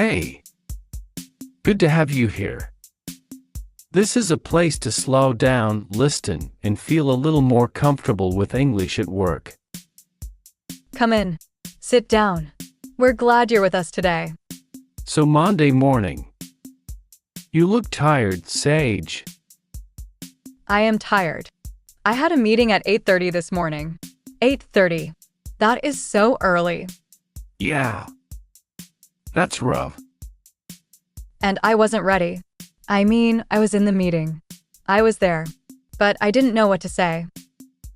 Hey, good to have you here. This is a place to slow down, listen, and feel a little more comfortable with English at work. Come in. Sit down. We're glad you're with us today. So Monday morning. You look tired, Sage. I am tired. I had a meeting at 8:30 this morning. 8:30. That is so early. Yeah. That's rough. And I wasn't ready. I mean, I was in the meeting. I was there. But I didn't know what to say.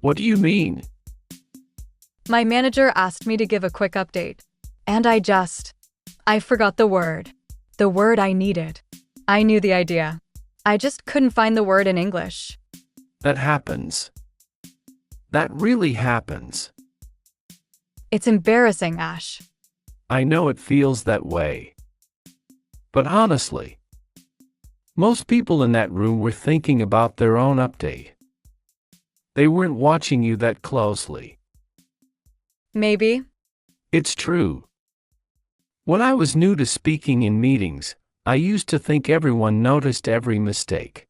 What do you mean? My manager asked me to give a quick update. And I forgot the word. The word I needed. I knew the idea. I just couldn't find the word in English. That happens. That really happens. It's embarrassing, Ash. I know it feels that way. But honestly, most people in that room were thinking about their own update. They weren't watching you that closely. Maybe. It's true. When I was new to speaking in meetings, I used to think everyone noticed every mistake.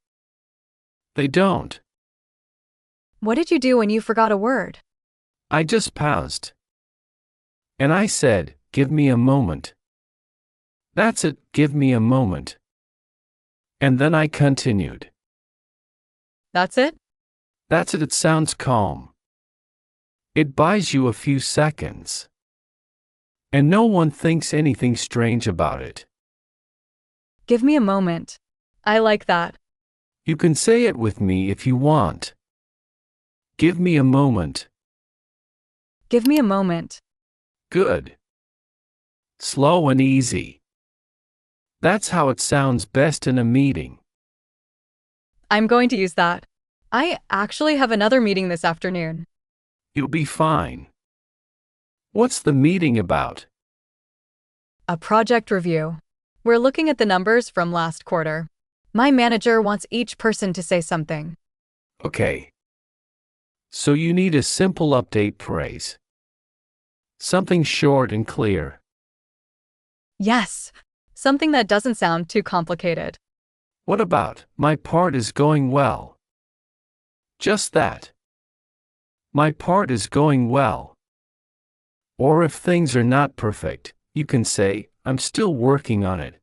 They don't. What did you do when you forgot a word? I just paused. And I said, "Give me a moment." That's it, give me a moment. And then I continued. That's it? That's it, it sounds calm. It buys you a few seconds. And no one thinks anything strange about it. Give me a moment. I like that. You can say it with me if you want. Give me a moment. Give me a moment. Good. Slow and easy. That's how it sounds best in a meeting. I'm going to use that. I actually have another meeting this afternoon. You'll be fine. What's the meeting about? A project review. We're looking at the numbers from last quarter. My manager wants each person to say something. Okay. So you need a simple update phrase. Something short and clear. Yes, something that doesn't sound too complicated. What about, my part is going well? Just that. My part is going well. Or if things are not perfect, you can say, I'm still working on it.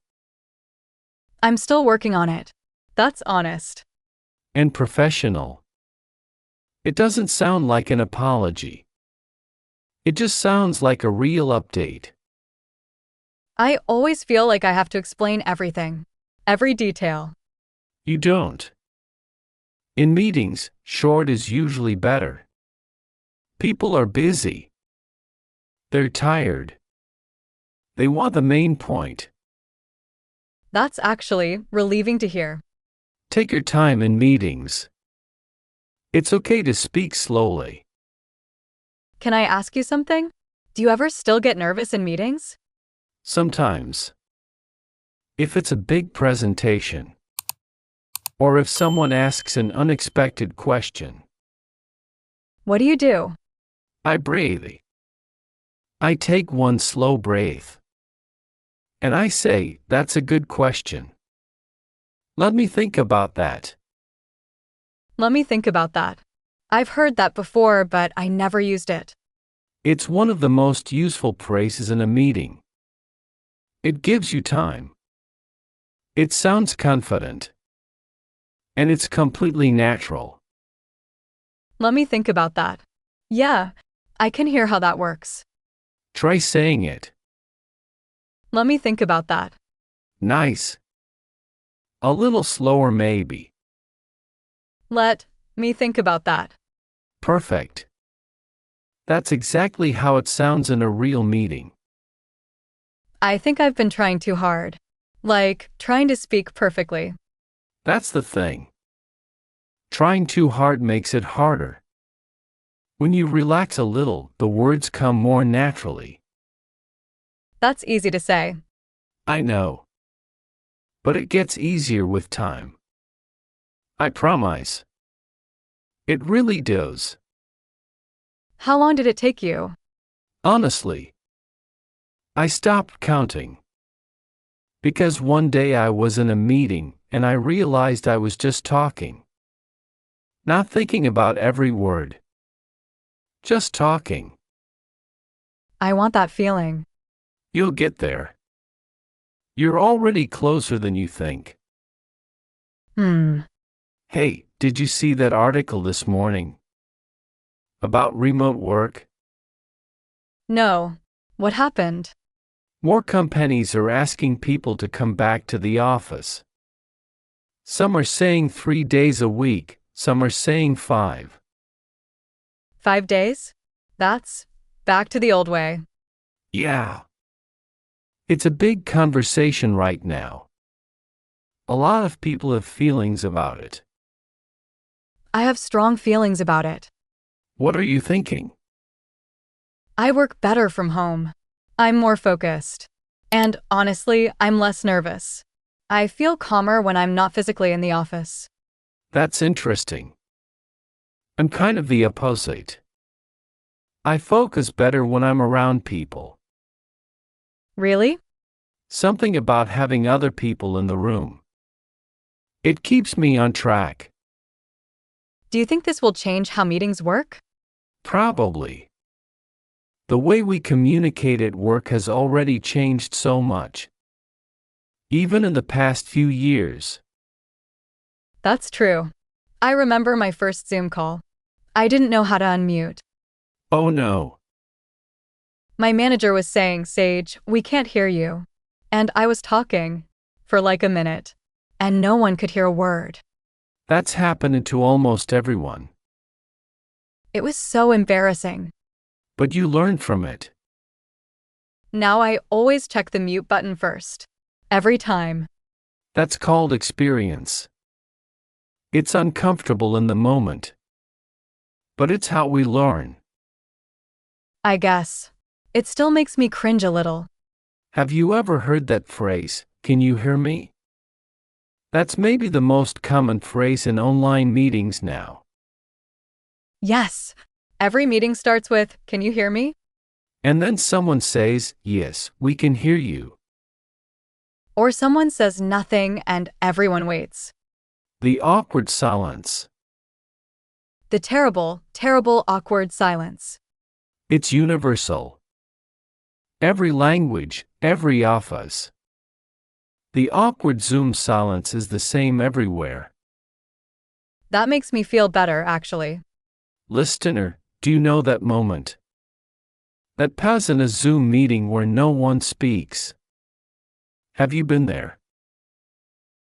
I'm still working on it. That's honest. And professional. It doesn't sound like an apology. It just sounds like a real update. I always feel like I have to explain everything. Every detail. You don't. In meetings, short is usually better. People are busy. They're tired. They want the main point. That's actually relieving to hear. Take your time in meetings. It's okay to speak slowly. Can I ask you something? Do you ever still get nervous in meetings? Sometimes. If it's a big presentation. Or if someone asks an unexpected question. What do you do? I breathe. I take one slow breath. And I say, that's a good question. Let me think about that. Let me think about that. I've heard that before, but I never used it. It's one of the most useful phrases in a meeting. It gives you time. It sounds confident. And it's completely natural. Let me think about that. Yeah, I can hear how that works. Try saying it. Let me think about that. Nice. A little slower maybe. Let me think about that. Perfect. That's exactly how it sounds in a real meeting. I think I've been trying too hard. Like, trying to speak perfectly. That's the thing. Trying too hard makes it harder. When you relax a little, the words come more naturally. That's easy to say. I know. But it gets easier with time. I promise. It really does. How long did it take you? Honestly, I stopped counting. Because one day I was in a meeting, and I realized I was just talking. Not thinking about every word. Just talking. I want that feeling. You'll get there. You're already closer than you think. Hey, did you see that article this morning? About remote work? No. What happened? More companies are asking people to come back to the office. Some are saying 3 days a week, some are saying 5. 5 days? That's back to the old way. Yeah. It's a big conversation right now. A lot of people have feelings about it. I have strong feelings about it. What are you thinking? I work better from home. I'm more focused. And honestly, I'm less nervous. I feel calmer when I'm not physically in the office. That's interesting. I'm kind of the opposite. I focus better when I'm around people. Really? Something about having other people in the room. It keeps me on track. Do you think this will change how meetings work? Probably. The way we communicate at work has already changed so much. Even in the past few years. That's true. I remember my first Zoom call. I didn't know how to unmute. Oh no. My manager was saying, "Sage, we can't hear you." And I was talking for like a minute, and no one could hear a word. That's happened to almost everyone. It was so embarrassing. But you learned from it. Now I always check the mute button first. Every time. That's called experience. It's uncomfortable in the moment. But it's how we learn. I guess. It still makes me cringe a little. Have you ever heard that phrase, "Can you hear me?" That's maybe the most common phrase in online meetings now. Yes. Every meeting starts with, "Can you hear me?" And then someone says, "Yes, we can hear you." Or someone says nothing and everyone waits. The awkward silence. The terrible, terrible awkward silence. It's universal. Every language, every office. The awkward Zoom silence is the same everywhere. That makes me feel better, actually. Listener, do you know that moment? That pause in a Zoom meeting where no one speaks. Have you been there?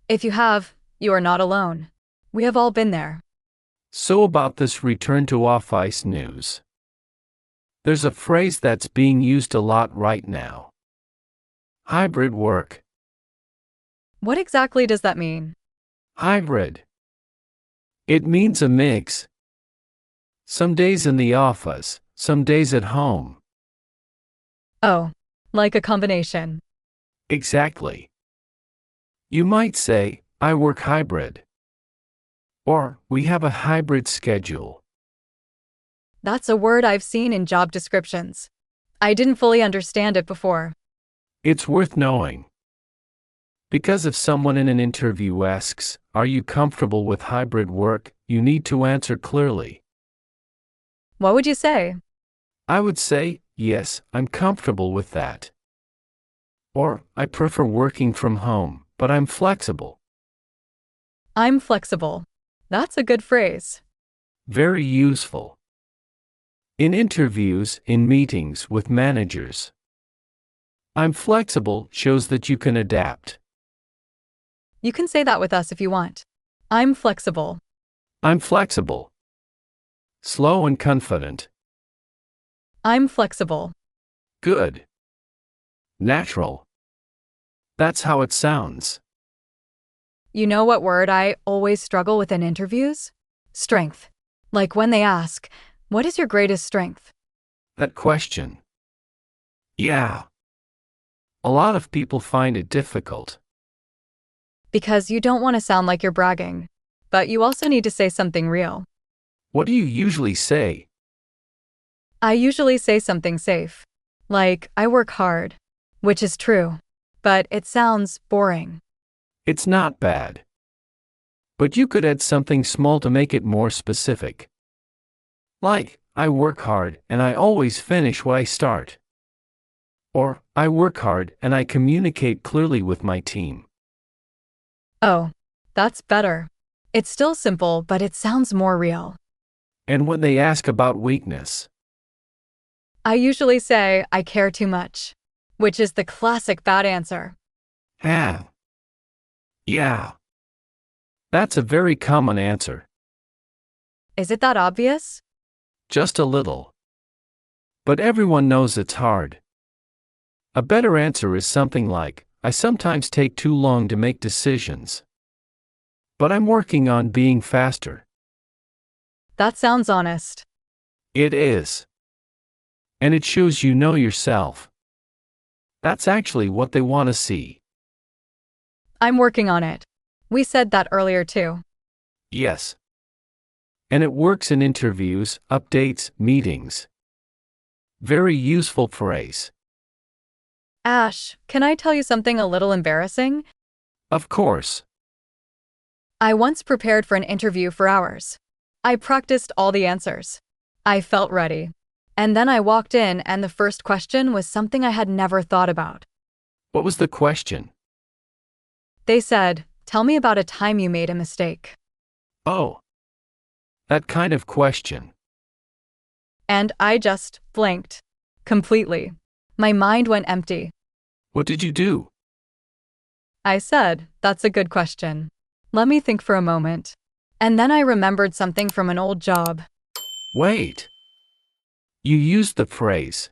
If you have, you are not alone. We have all been there. So about this return to office news. There's a phrase that's being used a lot right now. Hybrid work. What exactly does that mean? Hybrid. It means a mix. Some days in the office, some days at home. Oh, like a combination. Exactly. You might say, "I work hybrid." Or, "We have a hybrid schedule." That's a word I've seen in job descriptions. I didn't fully understand it before. It's worth knowing. Because if someone in an interview asks, "Are you comfortable with hybrid work?" you need to answer clearly. What would you say? I would say, "Yes, I'm comfortable with that." Or, "I prefer working from home, but I'm flexible." I'm flexible. That's a good phrase. Very useful. In interviews, in meetings with managers. "I'm flexible" shows that you can adapt. You can say that with us if you want. I'm flexible. I'm flexible. Slow and confident. I'm flexible. Good. Natural. That's how it sounds. You know what word I always struggle with in interviews? Strength. Like when they ask, "What is your greatest strength?" That question. Yeah. A lot of people find it difficult. Because you don't want to sound like you're bragging. But you also need to say something real. What do you usually say? I usually say something safe. Like, "I work hard." Which is true. but it sounds boring. It's not bad. But you could add something small to make it more specific. Like, I work hard and I always finish what I start. Or, I work hard and I communicate clearly with my team. Oh, that's better. It's still simple, but it sounds more real. And when they ask about weakness, I usually say I care too much, which is the classic bad answer. ah, yeah. That's a very common answer. Is it that obvious? Just a little. But everyone knows it's hard. A better answer is something like, I sometimes take too long to make decisions. But I'm working on being faster. That sounds honest. It is. And it shows you know yourself. That's actually what they want to see. I'm working on it. We said that earlier too. Yes. And it works in interviews, updates, meetings. Very useful phrase. Ash, can I tell you something a little embarrassing? Of course. I once prepared for an interview for hours. I practiced all the answers. I felt ready. And then I walked in and the first question was something I had never thought about. What was the question? They said, "Tell me about a time you made a mistake." Oh. That kind of question. And I just blinked. Completely. My mind went empty. What did you do? I said, "That's a good question. Let me think for a moment." And then I remembered something from an old job. Wait. You used the phrase.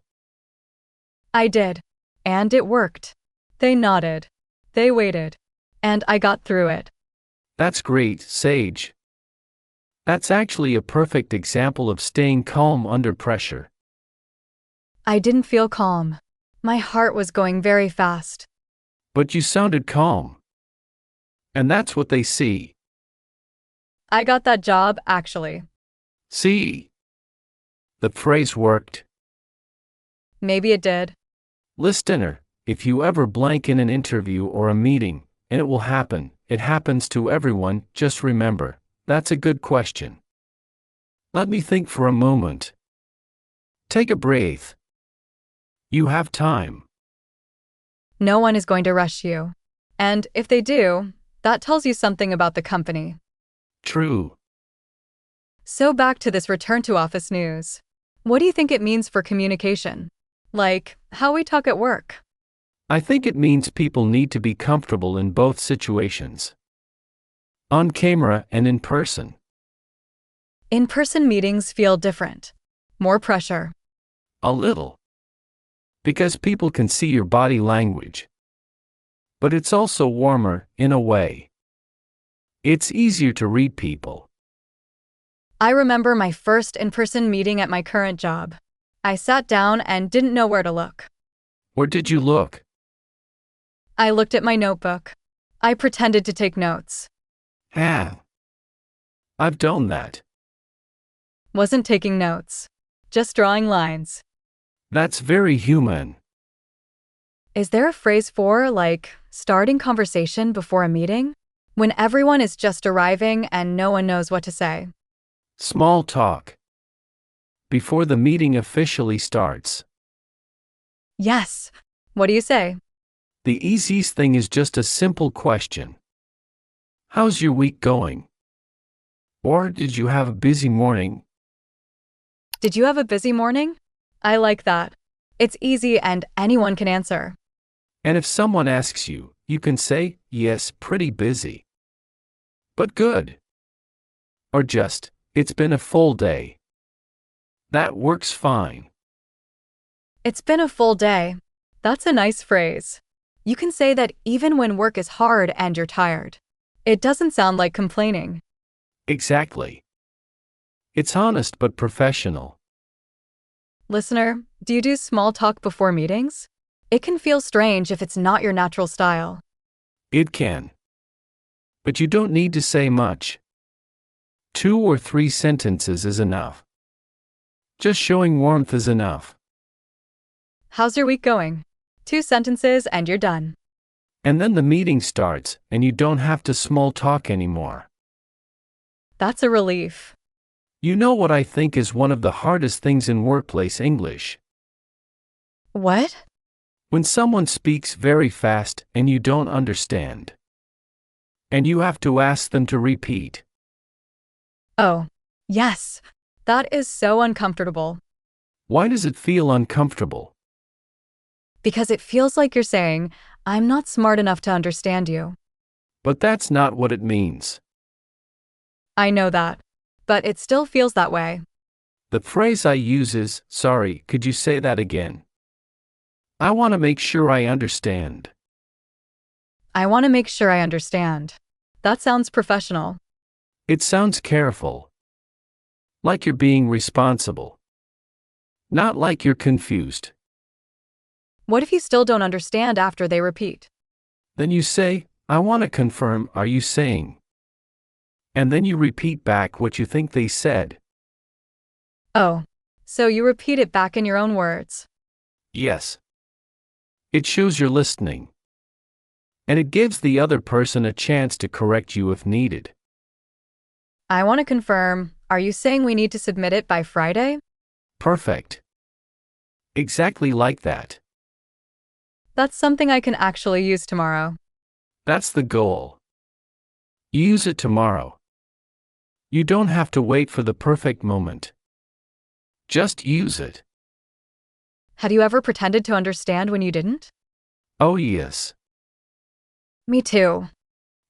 I did. And it worked. They nodded. They waited. And I got through it. That's great, Sage. That's actually a perfect example of staying calm under pressure. I didn't feel calm. My heart was going very fast. But you sounded calm. And that's what they see. I got that job, actually. See? The phrase worked. Maybe it did. Listener, if you ever blank in an interview or a meeting, and it will happen, it happens to everyone, just remember, that's a good question. Let me think for a moment. Take a breath. You have time. No one is going to rush you. And if they do, that tells you something about the company. True. So back to this return to office news. What do you think it means for communication? Like, how we talk at work? I think it means people need to be comfortable in both situations. On camera and in person. In-person meetings feel different. More pressure. A little. Because people can see your body language. But it's also warmer, in a way. It's easier to read people. I remember my first in-person meeting at my current job. I sat down and didn't know where to look. Where did you look? I looked at my notebook. I pretended to take notes. Ah. I've done that. Wasn't taking notes. Just drawing lines. That's very human. Is there a phrase for, like, starting conversation before a meeting? When everyone is just arriving and no one knows what to say. Small talk. Before the meeting officially starts. Yes. What do you say? The easiest thing is just a simple question. How's your week going? Or did you have a busy morning? Did you have a busy morning? I like that. It's easy and anyone can answer. And if someone asks you, you can say, yes, pretty busy. But good. Or just, it's been a full day. That works fine. It's been a full day. That's a nice phrase. You can say that even when work is hard and you're tired. It doesn't sound like complaining. Exactly. It's honest but professional. Listener, do you do small talk before meetings? It can feel strange if it's not your natural style. It can. But you don't need to say much. 2 or 3 sentences is enough. Just showing warmth is enough. How's your week going? 2 sentences and you're done. And then the meeting starts, and you don't have to small talk anymore. That's a relief. You know what I think is one of the hardest things in workplace English? What? When someone speaks very fast and you don't understand. And you have to ask them to repeat. Oh, yes. That is so uncomfortable. Why does it feel uncomfortable? Because it feels like you're saying, I'm not smart enough to understand you. But that's not what it means. I know that. But it still feels that way. The phrase I use is, sorry, could you say that again? I want to make sure I understand. I want to make sure I understand. That sounds professional. It sounds careful. Like you're being responsible. Not like you're confused. What if you still don't understand after they repeat? Then you say, I want to confirm, are you saying? And then you repeat back what you think they said. Oh, so you repeat it back in your own words. Yes. It shows you're listening. And it gives the other person a chance to correct you if needed. I want to confirm, are you saying we need to submit it by Friday? Perfect. Exactly like that. That's something I can actually use tomorrow. That's the goal. Use it tomorrow. You don't have to wait for the perfect moment. Just use it. Had you ever pretended to understand when you didn't? Oh yes. Me too.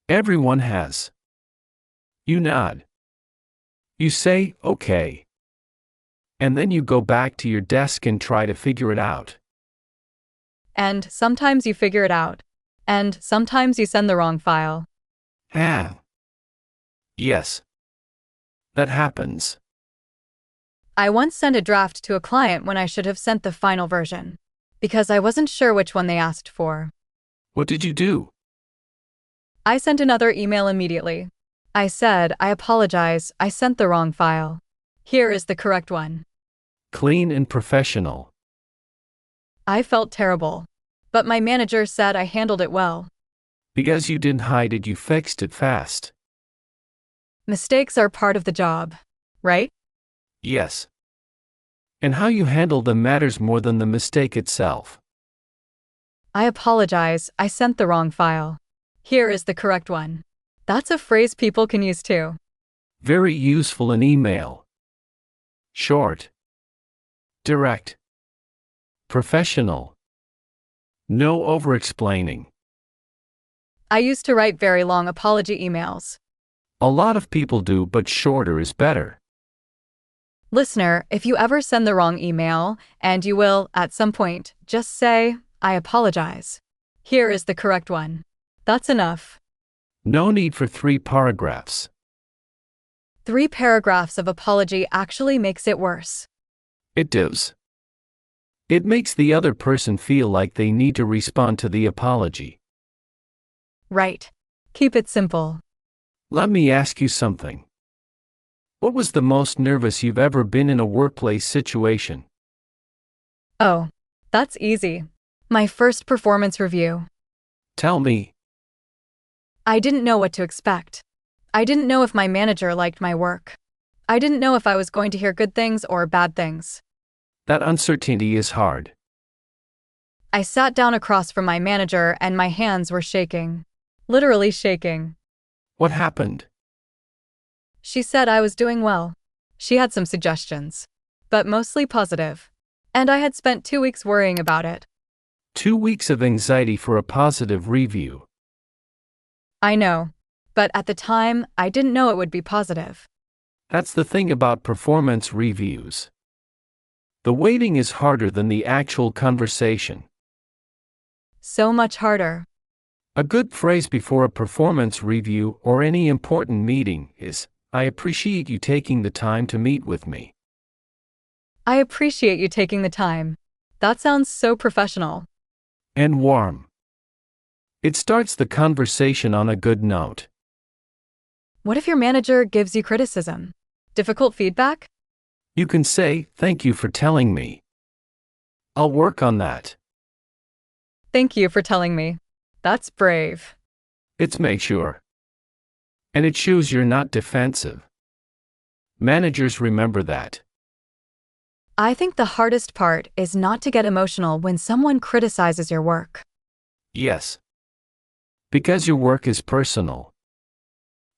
Everyone has. You nod. You say, okay. And then you go back to your desk and try to figure it out. And sometimes you figure it out. And sometimes you send the wrong file. Ah. Yes. That happens. I once sent a draft to a client when I should have sent the final version. Because I wasn't sure which one they asked for. What did you do? I sent another email immediately. I said, I apologize, I sent the wrong file. Here is the correct one. Clean and professional. I felt terrible. But my manager said I handled it well. Because you didn't hide it, you fixed it fast. Mistakes are part of the job, right? Yes. And how you handle them matters more than the mistake itself. I apologize, I sent the wrong file. Here is the correct one. That's a phrase people can use too. Very useful in email. Short. Direct. Professional. No over-explaining. I used to write very long apology emails. A lot of people do, but shorter is better. Listener, if you ever send the wrong email, and you will, at some point, just say, I apologize. Here is the correct one. That's enough. No need for 3 paragraphs. 3 paragraphs of apology actually makes it worse. It does. It makes the other person feel like they need to respond to the apology. Right. Keep it simple. Let me ask you something. What was the most nervous you've ever been in a workplace situation? Oh, that's easy. My first performance review. Tell me. I didn't know what to expect. I didn't know if my manager liked my work. I didn't know if I was going to hear good things or bad things. That uncertainty is hard. I sat down across from my manager and my hands were shaking. Literally shaking. What happened? She said I was doing well. She had some suggestions, but mostly positive. And I had spent 2 weeks worrying about it. 2 weeks of anxiety for a positive review. I know. But at the time, I didn't know it would be positive. That's the thing about performance reviews. The waiting is harder than the actual conversation. So much harder. A good phrase before a performance review or any important meeting is, I appreciate you taking the time to meet with me. I appreciate you taking the time. That sounds so professional. And warm. It starts the conversation on a good note. What if your manager gives you criticism? Difficult feedback? You can say, thank you for telling me. I'll work on that. Thank you for telling me. That's brave. It's mature. And it shows you're not defensive. Managers remember that. I think the hardest part is not to get emotional when someone criticizes your work. Yes. Because your work is personal.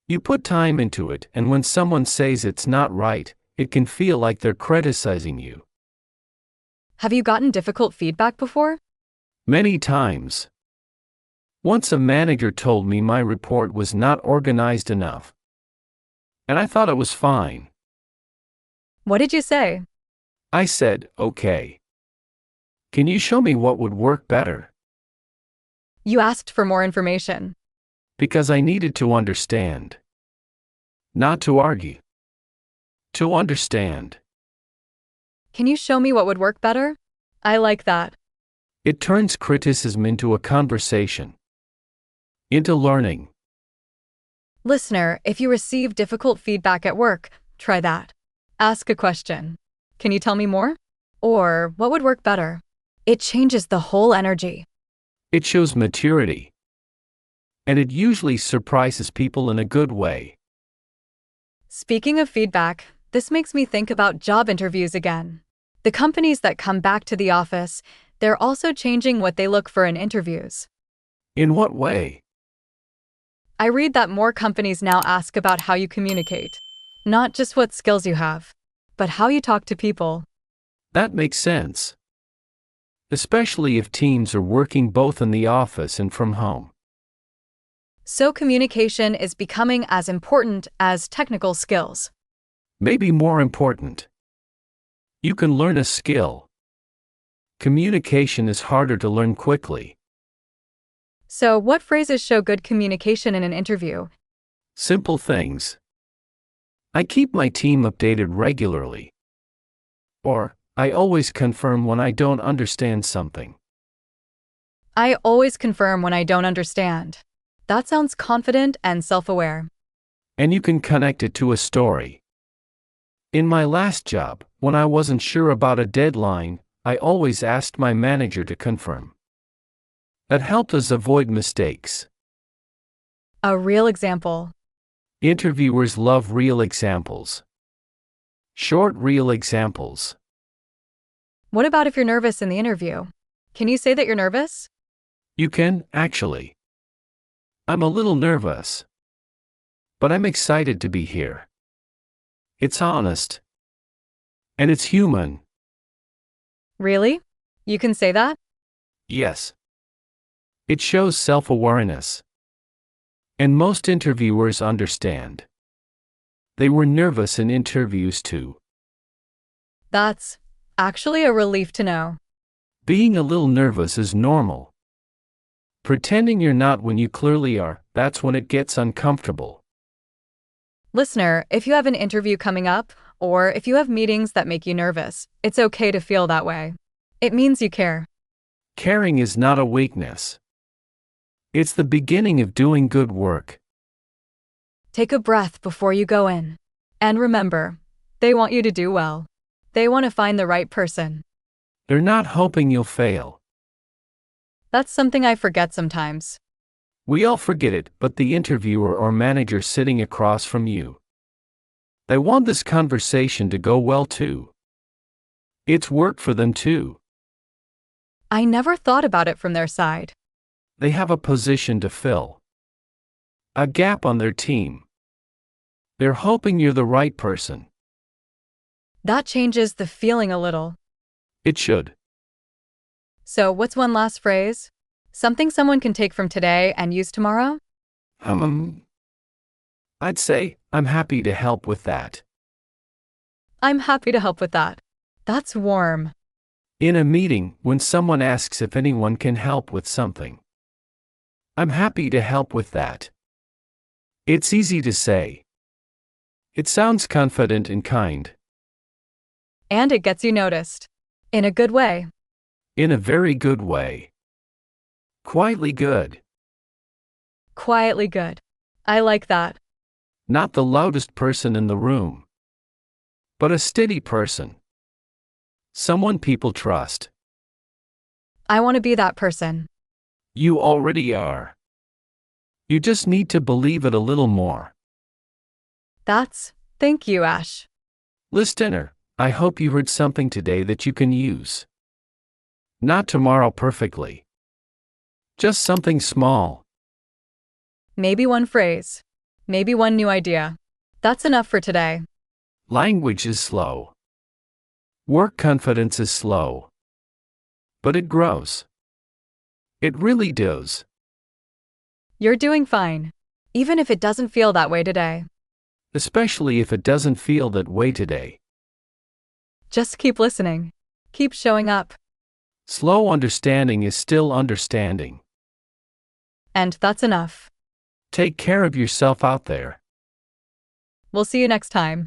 You put time into it, and when someone says it's not right, it can feel like they're criticizing you. Have you gotten difficult feedback before? Many times. Once a manager told me my report was not organized enough. And I thought it was fine. What did you say? I said, okay. Can you show me what would work better? You asked for more information. Because I needed to understand. Not to argue. To understand. Can you show me what would work better? I like that. It turns criticism into a conversation. Into learning. Listener, if you receive difficult feedback at work, try that. Ask a question. Can you tell me more? Or, what would work better? It changes the whole energy. It shows maturity. And it usually surprises people in a good way. Speaking of feedback, this makes me think about job interviews again. The companies that come back to the office, they're also changing what they look for in interviews. In what way? I read that more companies now ask about how you communicate. Not just what skills you have, but how you talk to people. That makes sense. Especially if teams are working both in the office and from home. So communication is becoming as important as technical skills. Maybe more important. You can learn a skill. Communication is harder to learn quickly. So, what phrases show good communication in an interview? Simple things. I keep my team updated regularly. Or, I always confirm when I don't understand something. I always confirm when I don't understand. That sounds confident and self-aware. And you can connect it to a story. In my last job, when I wasn't sure about a deadline, I always asked my manager to confirm. That helped us avoid mistakes. A real example. Interviewers love real examples. Short, real examples. What about if you're nervous in the interview? Can you say that you're nervous? You can, actually. I'm a little nervous. But I'm excited to be here. It's honest. And it's human. Really? You can say that? Yes. It shows self-awareness. And most interviewers understand. They were nervous in interviews too. That's actually a relief to know. Being a little nervous is normal. Pretending you're not when you clearly are, that's when it gets uncomfortable. Listener, if you have an interview coming up, or if you have meetings that make you nervous, it's okay to feel that way. It means you care. Caring is not a weakness. It's the beginning of doing good work. Take a breath before you go in. And remember, they want you to do well. They want to find the right person. They're not hoping you'll fail. That's something I forget sometimes. We all forget it, but the interviewer or manager sitting across from you, they want this conversation to go well too. It's work for them too. I never thought about it from their side. They have a position to fill. A gap on their team. They're hoping you're the right person. That changes the feeling a little. It should. So, what's one last phrase? Something someone can take from today and use tomorrow? I'd say, I'm happy to help with that. I'm happy to help with that. That's warm. In a meeting, when someone asks if anyone can help with something, I'm happy to help with that. It's easy to say. It sounds confident and kind. And it gets you noticed. In a good way. In a very good way. Quietly good. Quietly good. I like that. Not the loudest person in the room, but a steady person. Someone people trust. I want to be that person. You already are. You just need to believe it a little more. Thank you, Ash. Listener, I hope you heard something today that you can use. Not tomorrow perfectly. Just something small. Maybe one phrase. Maybe one new idea. That's enough for today. Language is slow. Work confidence is slow. But it grows. It really does. You're doing fine. Even if it doesn't feel that way today. Especially if it doesn't feel that way today. Just keep listening. Keep showing up. Slow understanding is still understanding. And that's enough. Take care of yourself out there. We'll see you next time.